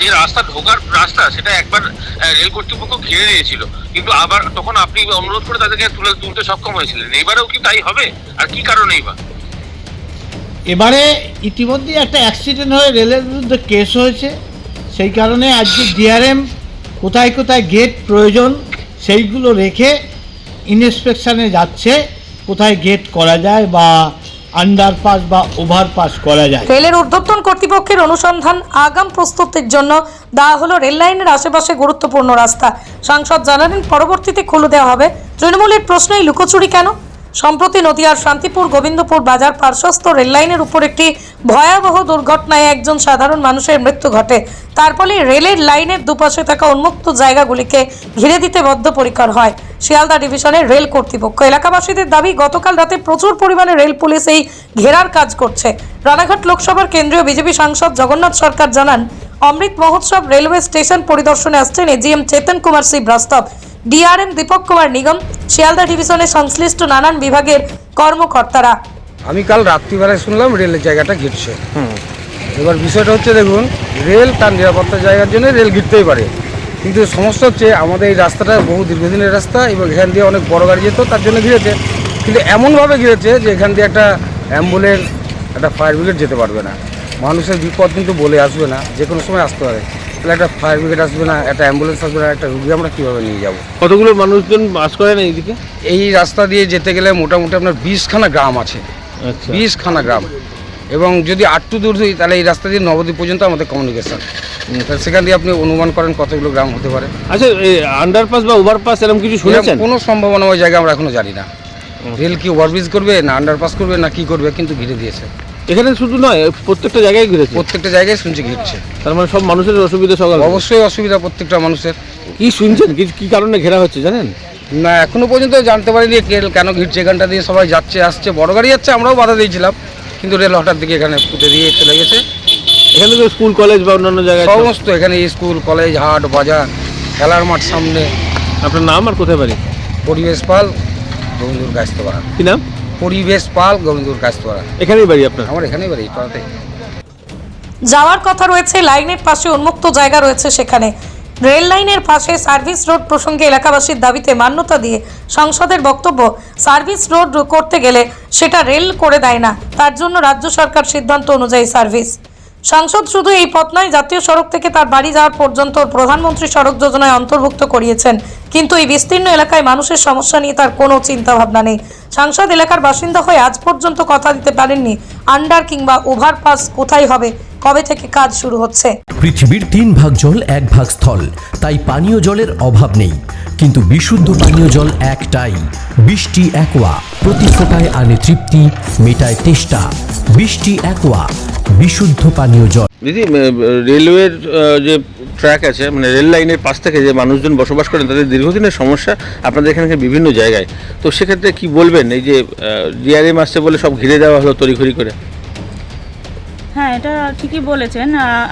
যে রাস্তা ঢোকার রাস্তা সেটা একবার রেল কর্তৃপক্ষ ঘিরে দিয়েছিল, কিন্তু আবার তখন আপনি অনুরোধ করে তাদেরকে তুলতে সক্ষম হয়েছিলেন। এবারেও কি তাই হবে? আর কি কারণেই বা? এবারে ইতিমধ্যে একটা অ্যাক্সিডেন্ট হয়ে রেলের বিরুদ্ধে কেস হয়েছে, সেই কারণে আজকে ডিআরএম কোথায় কোথায় গেট প্রয়োজন সেইগুলো রেখে ইন্সপেকশানে যাচ্ছে, কোথায় গেট করা যায় বা আন্ডারপাস বা ওভারপাস করা যায়। রেলের ঊর্ধ্বতন কর্তৃপক্ষের অনুসন্ধান আগাম প্রস্তুতির জন্য দেওয়া হলো রেল লাইনের আশেপাশে গুরুত্বপূর্ণ রাস্তা। সাংসদ জানালেন পরবর্তীতে খুলে দেওয়া হবে। তৃণমূলের প্রশ্নেই লুকোচুরি কেন? সম্প্রতি নদিয়ার শান্তিপুর গোবিন্দপুর বাজার পার্শ্বস্থ রেল লাইনের উপর একটি ভয়াবহ দুর্ঘটনায় একজন সাধারণ মানুষের মৃত্যু ঘটে। তার ফলে রেলের লাইনের দুপাশে থাকা উন্মুক্ত জায়গাগুলিকে ঘিরে দিতে বদ্ধপরিকর হয় শিয়ালদা ডিভিশনের রেল কর্তৃপক্ষ। এলাকাবাসীদের দাবি, গতকাল রাতে প্রচুর পরিমাণে রেল পুলিশ এই ঘেরার কাজ করছে। রানাঘাট লোকসভার কেন্দ্রীয় বিজেপি সাংসদ জগন্নাথ সরকার জানান, অমৃত মহোৎসব রেলওয়ে স্টেশন পরিদর্শনে আসছেন এজিএম চেতন কুমার শ্রীবাস্তব, ডিআরএম দীপক কুমার নিগম, শিয়ালদা ডিভিশনের সংশ্লিষ্ট নানান বিভাগের কর্মকর্তারা। আমি কাল রাত্রিবেলায় শুনলাম রেলের জায়গাটা ঘিরছে। এবার বিষয়টা হচ্ছে, দেখুন, রেল তার নিরাপত্তার জায়গার জন্য রেল ঘিরতেই পারে, কিন্তু সমস্যা হচ্ছে আমাদের এই রাস্তাটা বহু দীর্ঘদিনের রাস্তা এবং এখান দিয়ে অনেক বড় গাড়ি যেত, তার জন্য ঘিরেছে। কিন্তু এমনভাবে ঘিরেছে যে এখান দিয়ে একটা অ্যাম্বুলেন্স, একটা ফায়ার ব্রিগেড যেতে পারবে না। মানুষের বিপদ কিন্তু বলে আসবে না, যে কোনো সময় আসতে পারে। তাহলে একটা ফায়ার ব্রিগেড আসবে না, একটা অ্যাম্বুলেন্স আসবে না, একটা রুগী আমরা কীভাবে নিয়ে যাব? কতগুলো মানুষজন বাস করে না এইদিকে? এই রাস্তা দিয়ে যেতে গেলে মোটামুটি আপনার 20খানা গ্রাম আছে। আচ্ছা, 20খানা গ্রাম, এবং যদি আটটু দূর হই তাহলে এই রাস্তা দিয়ে নবদ্বীপ পর্যন্ত আমাদের কমিউনিকেশন। তাহলে সেখান দিয়ে আপনি অনুমান করেন কতগুলো গ্রাম হতে পারে। আচ্ছা, এই আন্ডারপাস বা ওভারপাস এরকম কিছু শুনেছেন? কোনো সম্ভাবনাময় জায়গা আমরা এখনো জানি না। রেল কি ওভারব্রিজ করবে না আন্ডারপাস করবে না কি করবে, কিন্তু ঘিরে দিয়েছে। এখানে শুধু নয়, প্রত্যেকটা জায়গায় ঘিরেছে। প্রত্যেকটা জায়গায় শুনছি ঘিরছে। তার মানে সব মানুষের অসুবিধা সকাল? অবশ্যই অসুবিধা প্রত্যেকটা মানুষের। কি শুনছেন, কি কারণে ঘেরা হচ্ছে জানেন? না, এখনো পর্যন্ত জানতে পারিনি কেন ঘিরছে। এখানটা দিয়ে সবাই যাচ্ছে আসছে, বড় গাড়ি যাচ্ছে, আমরাও বাধা দিয়েছিলাম, কিন্তু রেল হঠাৎ দিকে এখানে ফুটে দিয়ে চলে গেছে। এখানে তো স্কুল কলেজ বা অন্যান্য জায়গায় সমস্ত, এখানে স্কুল কলেজ হাট বাজার খেলার মাঠ সামনে। আপনার নাম আর কোথায় বাড়ি? পরিবেশ পাল, গোবিন্দপুর গাছতোয়া। কি নাম? পরিবেশ পাল, গোবিন্দপুর গাছতোয়া। এখানেই বাড়ি আপনার? আমার এখানেই বাড়ি, পাড়াতে। যাওয়ার কথা রয়েছে, লাইনের পাশে উন্মুক্ত জায়গা রয়েছে, সেখানে রেল লাইনের পাশে সার্ভিস রোড প্রসঙ্গে এলাকাবাসীর দাবিতে মান্যতা দিয়ে সংসদের বক্তব্য, সার্ভিস রোড করতে গেলে সেটা রেল করে দেয় না, তার জন্য রাজ্য সরকার সিদ্ধান্ত অনুযায়ী সার্ভিস। সাংসদ শুধু এই পথ নয়, জাতীয় সড়ক থেকে তার বাড়ি যাওয়ার পর্যন্ত প্রধানমন্ত্রী সড়ক যোজনায় অন্তর্ভুক্ত করিয়েছেন, কিন্তু এই বিস্তীর্ণ এলাকায় মানুষের সমস্যা নিয়ে তার কোনো চিন্তা ভাবনা নেই। সাংসদ এলাকার বাসিন্দা হয়ে আজ পর্যন্ত কথা দিতে পারেননি আন্ডার কিংবা ওভারপাস কোথায় হবে, কবে থেকে কাজ শুরু হচ্ছে। পৃথিবীর 3 ভাগ জল 1 ভাগ স্থল, তাই পানীয় জলের অভাব নেই, কিন্তু বিশুদ্ধ পানীয় জল একটাই, বৃষ্টি অ্যাকোয়া। প্রতি ফোঁটায় আনে তৃপ্তি, মেটায় তেষ্টা। বৃষ্টি অ্যাকোয়া, বিশুদ্ধ পানীয় জল। দিদি, রেলওয়ের যে ট্র্যাক আছে, মানে রেল লাইনের পাশ থেকে যে মানুষজন বসবাস করেন, তাদের দীর্ঘদিনের সমস্যা আপনাদের এখানে বিভিন্ন জায়গায়। তো সেক্ষেত্রে কি বলবেন, এই যে ডিআরএম আসছে বলে সব ঘিরে দেওয়া হলো তড়িঘড়ি করে? হ্যাঁ, এটা ঠিকই বলেছেন।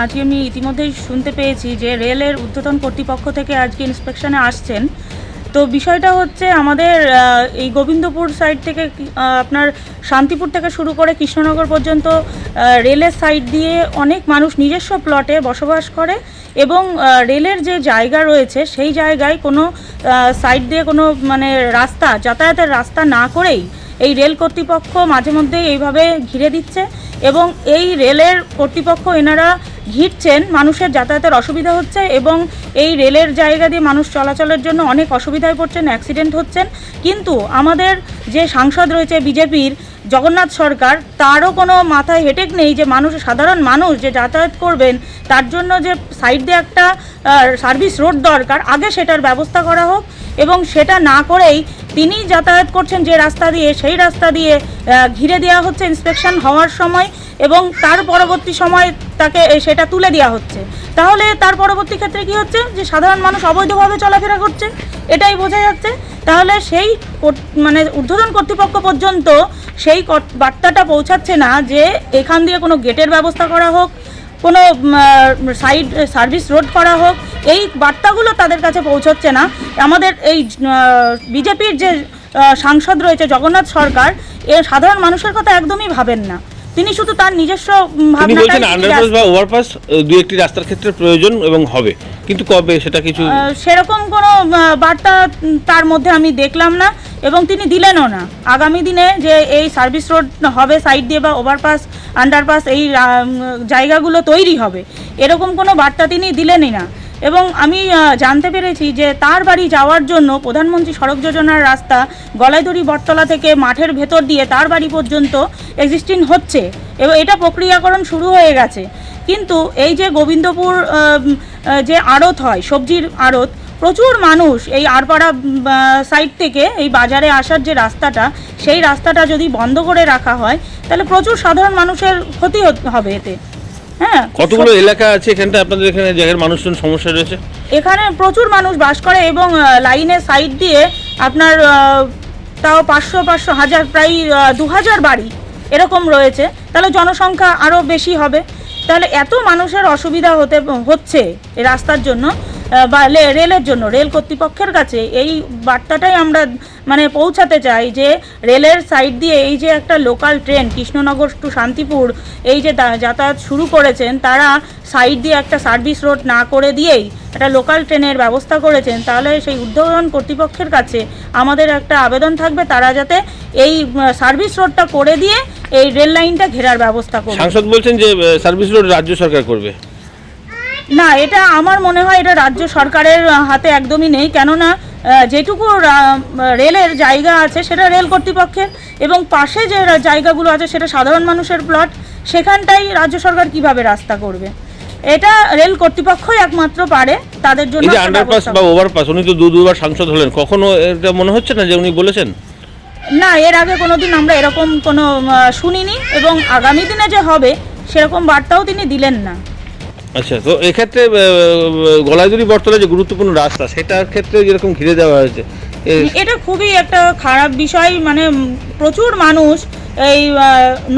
আজকে আমি ইতিমধ্যেই শুনতে পেয়েছি যে রেলের ঊর্ধ্বতন কর্তৃপক্ষ থেকে আজকে ইন্সপেকশনে আসছেন। তো বিষয়টা হচ্ছে, আমাদের এই গোবিন্দপুর সাইড থেকে আপনার শান্তিপুর থেকে শুরু করে কৃষ্ণনগর পর্যন্ত রেলের সাইড দিয়ে অনেক মানুষ নিজস্ব প্লটে বসবাস করে, এবং রেলের যে জায়গা রয়েছে সেই জায়গায় কোনো সাইড দিয়ে কোনো মানে রাস্তা, যাতায়াতের রাস্তা না করেই এই রেল কর্তৃপক্ষ মাঝে মধ্যে এইভাবে ঘিরে দিচ্ছে, এবং এই রেলের কর্তৃপক্ষ এনারা ঘিরছেন, মানুষের যাতায়াতের অসুবিধা হচ্ছে, এবং এই রেলের জায়গা দিয়ে মানুষ চলাচলের জন্য অনেক অসুবিধায় পড়ছেন, অ্যাক্সিডেন্ট হচ্ছেন। কিন্তু আমাদের যে সাংসদ রয়েছে বিজেপির জগন্নাথ সরকার, তারও কোনো মাথায় হেডেক নেই যে সাধারণ মানুষ যে যাতায়াত করবেন তার জন্য যে সাইড দিয়ে একটা সার্ভিস রোড দরকার, আগে সেটার ব্যবস্থা করা হোক। এবং সেটা না করেই তিনি যাতায়াত করছেন যে রাস্তা দিয়ে, সেই রাস্তা দিয়ে ঘিরে দেওয়া হচ্ছে ইন্সপেকশন হওয়ার সময়, এবং তার পরবর্তী সময় তাকে সেটা তুলে দেওয়া হচ্ছে। তাহলে তার পরবর্তী ক্ষেত্রে কি হচ্ছে, যে সাধারণ মানুষ অবৈধভাবে চলাফেরা করছে, এটাই বোঝা যাচ্ছে। তাহলে সেই মানে ঊর্ধ্বতন কর্তৃপক্ষ পর্যন্ত সেই বার্তাটা পৌঁছাচ্ছে না যে এখান দিয়ে কোনো গেটের ব্যবস্থা করা হোক, কোনো সাইড সার্ভিস রোড করা হোক, এই বার্তাগুলো তাদের কাছে পৌঁছচ্ছে না। আমাদের এই বিজেপির যে সাংসদ রয়েছে জগন্নাথ সরকার, এ সাধারণ মানুষের কথা একদমই ভাবেন না। তিনি শুধু তার নিজস্ব তিনি বলছেন ভাবনাটাই আন্ডারপাস বা ওভারপাস দু একটি রাস্তার ক্ষেত্রে প্রয়োজন এবং হবে, কিন্তু কবে সেটা কিছু সেরকম কোনো বার্তা তার মধ্যে আমি দেখলাম না এবং তিনি দিলেনও না। আগামী দিনে যে এই সার্ভিস রোড হবে সাইড দিয়ে বা ওভারপাস আন্ডারপাস এই জায়গাগুলো তৈরি হবে এরকম কোনো বার্তা তিনি দিলেনই না। এবং আমি জানতে পেরেছি যে তার বাড়ি যাওয়ার জন্য প্রধানমন্ত্রী সড়ক যোজনার রাস্তা গলাইদড়ি বটতলা থেকে মাঠের ভেতর দিয়ে তার বাড়ি পর্যন্ত এক্সিস্টিং হচ্ছে এবং এটা প্রক্রিয়াকরণ শুরু হয়ে গেছে। কিন্তু এই যে গোবিন্দপুর যে আড়ত হয় সবজির আড়ত, প্রচুর মানুষ এই আরপাড়া সাইড থেকে এই বাজারে আসার যে রাস্তাটা সেই রাস্তাটা যদি বন্ধ করে রাখা হয় তাহলে প্রচুর সাধারণ মানুষের ক্ষতি হবে এতে। হ্যাঁ, কতগুলো এলাকা আছে এখানটা আপনাদের এখানে জায়গার মানুষজন সমস্যা রয়েছে? এখানে প্রচুর মানুষ বাস করে এবং লাইনের সাইড দিয়ে আপনার তাও 500 1000 প্রায় 2000 বাড়ি এরকম রয়েছে, তাহলে জনসংখ্যা আরও বেশি হবে। তাহলে এত মানুষের অসুবিধা হচ্ছে এই রাস্তার জন্য বা রেলের জন্য। রেল কর্তৃপক্ষের কাছে এই বার্তাটাই আমরা মানে পৌঁছাতে চাই যে রেলের সাইড দিয়ে এই যে একটা local train Krishnanagar to Shantipur এই যে যাতায়াত শুরু করেছেন, তারা সাইড দিয়ে একটা সার্ভিস রোড না করে দিয়েই একটা লোকাল ট্রেনের ব্যবস্থা করেছেন। তাহলে সেই উদ্বোধন কর্তৃপক্ষের কাছে আমাদের একটা আবেদন থাকবে, তারা যাতে এই সার্ভিস রোডটা করে দিয়ে এই রেল লাইনটা ঘেরার ব্যবস্থা করবে। সাংসদ বলছেন যে সার্ভিস রোড রাজ্য সরকার করবে। না, এটা আমার মনে হয় এটা রাজ্য সরকারের হাতে একদমই নেই, কেননা যেটুকু রেলের জায়গা আছে সেটা রেল কর্তৃপক্ষের এবং পাশে যে জায়গাগুলো আছে সেটা সাধারণ মানুষের প্লট, সেখানটাই রাজ্য সরকার কিভাবে রাস্তা করবে? এটা রেল কর্তৃপক্ষই একমাত্র পারে তাদের জন্য। এই যে আন্ডারপাস বা ওভারপাস, উনি তো দুবার সাংসদ হলেন, কখনো এটা মনে হচ্ছে না যে উনি বলেছেন? না, এর আগে কোনোদিন আমরা এরকম কোনো শুনিনি এবং আগামী দিনে যে হবে সেরকম বার্তাও তিনি দিলেন না। আচ্ছা, তো এক্ষেত্রে গলাইদড়ি বটতলা যে গুরুত্বপূর্ণ রাস্তা সেটার ক্ষেত্রে যেরকম ঘিরে দেওয়া হয়েছে, এটা খুবই একটা খারাপ বিষয়। মানে প্রচুর মানুষ এই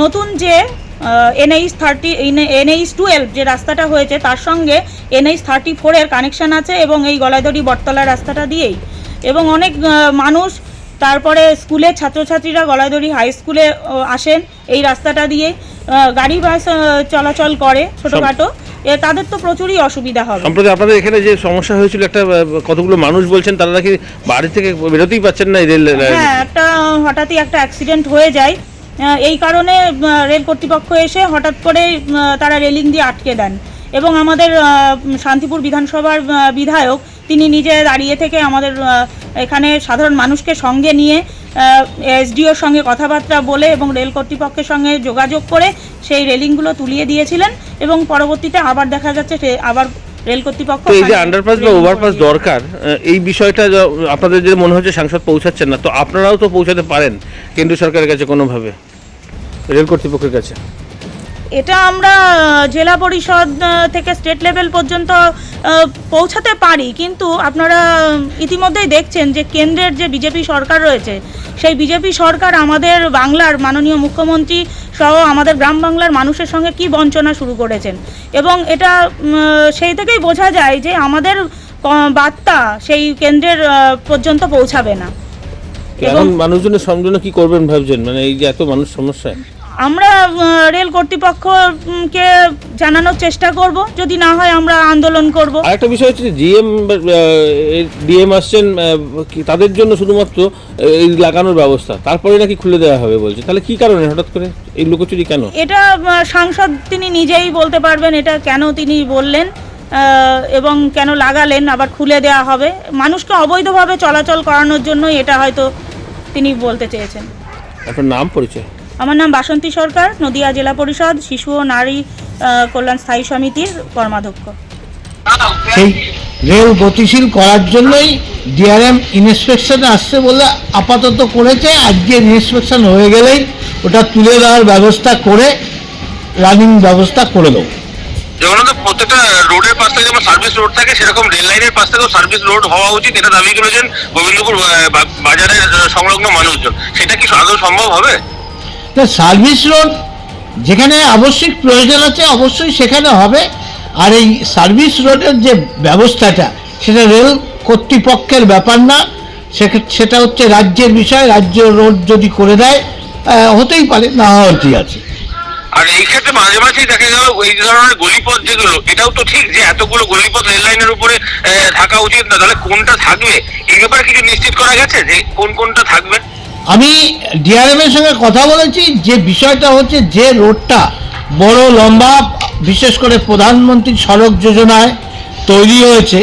নতুন যে NH-12 যে রাস্তাটা হয়েছে তার সঙ্গে NH-34 এর কানেকশন আছে এবং এই গলাইদড়ি বটতলা রাস্তাটা দিয়েই, এবং অনেক মানুষ তারপরে স্কুলের ছাত্রছাত্রীরা গলাইদড়ি হাই স্কুলে আসেন এই রাস্তাটা দিয়ে, গাড়ি বাস চলাচল করে ছোটোখাটো, তাদের তো প্রচুরই অসুবিধা হবে। সম্প্রতি আপনাদের এখানে যে সমস্যা হয়েছিল, একটা কতগুলো মানুষ বলছেন তারা নাকি বাড়ি থেকে বেরোতেই পাচ্ছেন না এই রেল। হ্যাঁ, একটা হঠাৎই একটা অ্যাক্সিডেন্ট হয়ে যায়, এই কারণে রেল কর্তৃপক্ষ এসে হঠাৎ করে তারা রেলিং দিয়ে আটকে দেন এবং আমাদের শান্তিপুর বিধানসভার বিধায়ক তিনি নিজে দাঁড়িয়ে থেকে আমাদের এখানে সাধারণ মানুষকে সঙ্গে নিয়ে এসডিওর সঙ্গে কথাবার্তা বলে এবং রেল কর্তৃপক্ষের সঙ্গে যোগাযোগ করে সেই রেলিংগুলো তুলিয়ে দিয়েছিলেন এবং পরবর্তীতে আবার দেখা যাচ্ছে আবার রেল কর্তৃপক্ষ এই যে আন্ডারপাস বা ওভারপাস দরকার, এই বিষয়টা আপনাদের যে মনে হচ্ছে সাংসদ পৌঁছাচ্ছেন না, তো আপনারাও তো পৌঁছাতে পারেন কেন্দ্র সরকারের কাছে কোনোভাবে, রেল কর্তৃপক্ষের কাছে। এটা আমরা জেলা পরিষদ থেকে স্টেট লেভেল পর্যন্ত পৌঁছাতে পারি, কিন্তু আপনারা ইতিমধ্যেই দেখছেন যে কেন্দ্রের যে বিজেপি সরকার রয়েছে সেই বিজেপি সরকার আমাদের বাংলার মাননীয় মুখ্যমন্ত্রী সহ আমাদের গ্রাম বাংলার মানুষের সঙ্গে কি বঞ্চনা শুরু করেছেন এবং এটা সেই থেকেই বোঝা যায় যে আমাদের বার্তা সেই কেন্দ্রের পর্যন্ত পৌঁছাবে না। এবং মানুষজনের জন্য কি করবেন ভাবছেন, মানে এই যে এত মানুষ সমস্যায়? আমরা রেল কর্তৃপক্ষকে জানানোর চেষ্টা করব, যদি না হয় আমরা আন্দোলন করব। আরেকটা বিষয় হচ্ছে ডিএম আসছেন, তাদের জন্য শুধুমাত্র এই লাগানোর ব্যবস্থা, তারপরে নাকি খুলে দেওয়া হবে বলছে, তাহলে কি কারণে হঠাৎ করে এই লুকোচুরি কেন? এটা সাংসদ তিনি নিজেই বলতে পারবেন এটা কেন তিনি বললেন এবং কেন লাগালেন আবার খুলে দেওয়া হবে। মানুষকে অবৈধভাবে চলাচল করানোর জন্য এটা হয়তো তিনি বলতে চেয়েছেন। আপনার নাম, পরিচয়? আমার নাম বাসন্তী সরকার, নদিয়া জেলা পরিষদ শিশু ও নারী কল্যাণ স্থায়ী সমিতির কর্মাধ্যক্ষ। সেই রেল গতিশীল করার জন্যই ডিআরএম ইন্সপেকশনে আসছে বলে আপাতত করেছে। আজকে ইন্সপেকশন হয়ে গেলেই ওটা তুলে দেওয়ার ব্যবস্থা করে রানিং ব্যবস্থা করে দেবো। যেমন প্রত্যেকটা রোডের পাশ থেকে যেমন সার্ভিস রোড থাকে সেরকম রেল লাইনের পাশ থেকেও সার্ভিস রোড হওয়া উচিত, এটা দাবি করেছেন গোবিন্দপুর বাজারের সংলগ্ন মানুষজন। সেটা কি আদৌ সম্ভব হবে? সার্ভিস রোড যেখানে আবশ্যিক প্রয়োজন আছে অবশ্যই সেখানে হবে, আর এই সার্ভিস রোডের যে ব্যবস্থাটা সেটা রেল কর্তৃপক্ষের ব্যাপার না, সেটা হচ্ছে রাজ্যের বিষয়। রাজ্য রোড যদি করে দেয় হতেই পারে, না হওয়ার কি আছে। আর এই ক্ষেত্রে মাঝে মাঝেই দেখা গেল এই ধরনের গলিপথ যেগুলো, এটাও তো ঠিক যে এতগুলো গলিপথ রেল লাইনের উপরে থাকা উচিত না, তাহলে কোনটা থাকবে এই ব্যাপারে কিছু নিশ্চিত করা গেছে যে কোনটা থাকবে? আমি ডিআরএম এর সঙ্গে কথা বলেছি, যে বিষয়টা হচ্ছে যে রোডটা বড় লম্বা, বিশেষ করে প্রধানমন্ত্রী সড়ক যোজনায় তৈরি হয়েছে,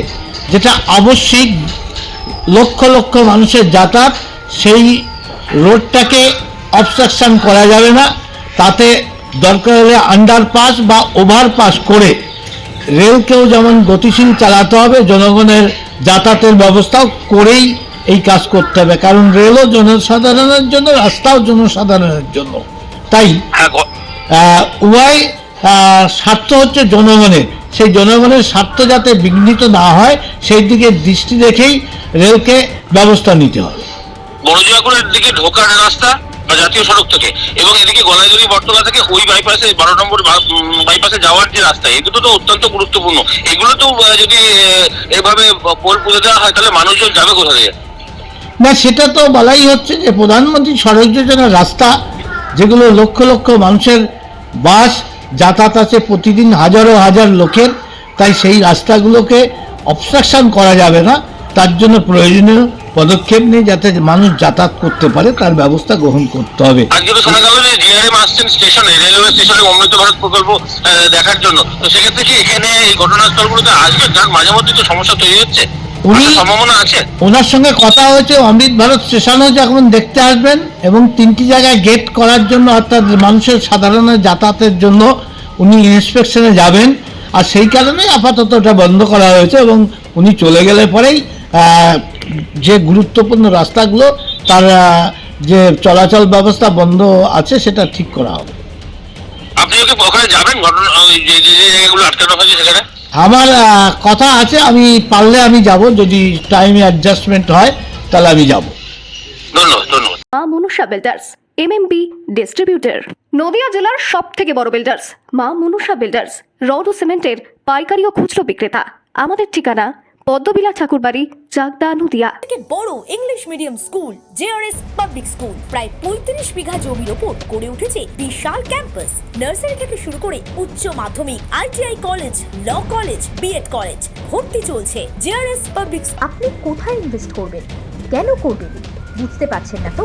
যেটা আবশ্যিক লক্ষ লক্ষ মানুষের যাতায়াত, সেই রোডটাকে অবস্ট্রাকশন করা যাবে না। তাতে দরকার হলে আন্ডারপাস বা ওভারপাস করে রেলকেও যেমন গতিশীল চালাতে হবে, জনগণের যাতায়াতের ব্যবস্থাও করেই এই কাজ করতে হবে, কারণ রেলও জনসাধারণের জন্য, রাস্তাও জনসাধারণের জন্য। তাই উভয় স্বার্থ হচ্ছে জনগণের, সেই জনগণের স্বার্থ যাতে বিঘ্নিত না হয় সেই দিকে দৃষ্টি রেখেই রেলকে ব্যবস্থা নিতে হবে। বড়জোয়াগুড়ের দিকে ঢোকার রাস্তা জাতীয় সড়ক থেকে এবং এদিকে গলাইজলি বটতলা থেকে ওই বাইপাসে 12 নম্বর বাইপাসে যাওয়ার যে রাস্তা, এগুলো তো অত্যন্ত গুরুত্বপূর্ণ। এগুলো তো যদি এভাবে পোল পুঁতে দেওয়া হয় তাহলে মানুষজন যাবে কোথা থেকে? না, সেটা তো বলাই হচ্ছে যে প্রধানমন্ত্রী সড়ক যোজনার রাস্তা, যেগুলো লক্ষ লক্ষ মানুষের বাস যাতায়াত আছে প্রতিদিন, হাজারো হাজার লোকের, তাই সেই রাস্তাগুলোকে অবস্ট্রাকশন করা যাবে না। তার জন্য প্রয়োজনীয় পদক্ষেপ নিয়ে যাতে মানুষ যাতায়াত করতে পারে তার ব্যবস্থা গ্রহণ করতে হবে। আজকে তো শোনা গেল যে ডিআরএম আসছেন স্টেশনে, রেলওয়ে স্টেশনে অমৃত ভারত প্রকল্প দেখার জন্য, তো সেক্ষেত্রে কি এখানে এই ঘটনাস্থলগুলোতে আসবে? কারণ মাঝে মধ্যে তো সমস্যা তৈরি হচ্ছে, সম্ভাবনা আছে। ওনার সঙ্গে কথা হয়েছে, অমৃত ভারত স্টেশনও যখন দেখতে আসবেন এবং 3টি জায়গায় গেট করার জন্য, অর্থাৎ মানুষের সাধারণ যাতায়াতের জন্য উনি ইন্সপেকশনে যাবেন, আর সেই কারণেই আপাতত এটা বন্ধ করা হয়েছে এবং উনি চলে গেলে পরেই যে গুরুত্বপূর্ণ রাস্তাগুলো তার যে চলাচল ব্যবস্থা বন্ধ আছে সেটা ঠিক করা হবে। আপনি যদি ওখানে যাবেন, ঘটনা যে জায়গাগুলো আটকানো হয়েছে সেখানে? আমার কথা আছে, আমি পারলে আমি যাব, যদি টাইম অ্যাডজাস্টমেন্ট হয় তাহলে আমি যাব। ধন্যবাদ ধন্যবাদ। মা Manusha builders, MMB distributor, Nadia জেলার সব থেকে বড় বিল্ডার্স। মা মনুষা বিল্ডার্স রড ও সিমেন্টের পাইকারি ও খুচরো বিক্রেতা। আমাদের ঠিকানা পদ্মবিলা ঠাকুরবাড়ি, চাকদা, নদিয়া। থেকে বড় English medium school JRS public school প্রায় 35 বিঘা জমির ওপর গড়ে উঠেছে বিশাল ক্যাম্পাস। নার্সারি থেকে শুরু করে উচ্চ মাধ্যমিক, ITI college, law college, BEd college, ভর্তি চলছে। JRS public. আপনি কোথায় ইনভেস্ট করবেন, কেন করবেন বুঝতে পারছেন না তো?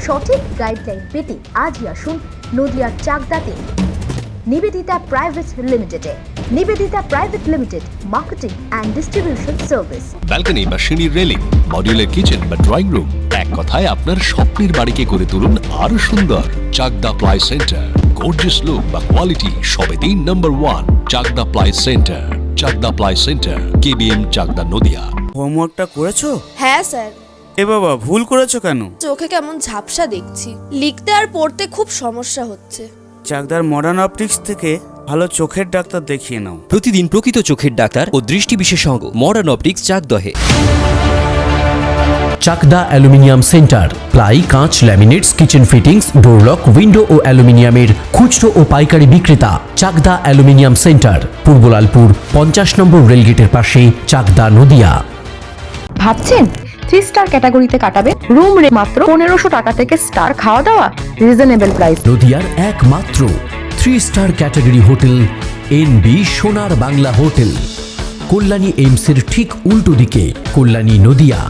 সঠিক গাইডলাইন পেতে আজই আসুন নদিয়ার চাকদাতে নিবেদিতা প্রাইভেট লিমিটেডে। Nivedita private limited, marketing and distribution service. Balcony বা সিঁড়ির রেলিং, মডিউলার কিচেন বা ড্রয়িং রুম, এক কথায় আপনার স্বপ্নের বাড়িকে করে তুলুন আরো সুন্দর। Chakdah ply centre, gorgeous look বা কোয়ালিটি সবে 3 number 1 Chakdah ply centre. Chakdah ply centre, KBM, Chakdah, Nadia. হোমওয়ার্কটা করেছো? হ্যাঁ স্যার। এ বাবা, ভুল করেছো কেন? চোখে কেমন ঝাপসা দেখছি, লিখতে আর পড়তে খুব সমস্যা হচ্ছে। চাকদার মডার্ন অপটিক্স থেকে ভালো চোখের ডাক্তার দেখিয়ে নাও। প্রতিদিন প্রকৃত চোখের ডাক্তার ও দৃষ্টি বিশেষজ্ঞ মডার্ন অপটিক্স, চাকদহে। চাকদা অ্যালুমিনিয়াম সেন্টার, প্লাই, কাঁচ, laminates, kitchen fittings, door lock, window ও অ্যালুমিনিয়ামের খুচরো ও পাইকারি বিক্রেতা। Chakdah aluminium centre, Purbalalpur 50 number রেলগেটের পাশে, চাকদা, নদিয়া। ভাবছেন 3 স্টার ক্যাটাগরিতে কাটাবে? রুম রে মাত্র 1500 টাকা থেকে স্টার, খাওয়া দাওয়া রিজনেবল প্রাইস। নদিয়ার একমাত্র 3 স্টার ক্যাটাগরি হোটেল এনবি সোনার বাংলা হোটেল, কল্যাণী এইমসের ঠিক উল্টো দিকে, কল্যাণী, নদিয়া।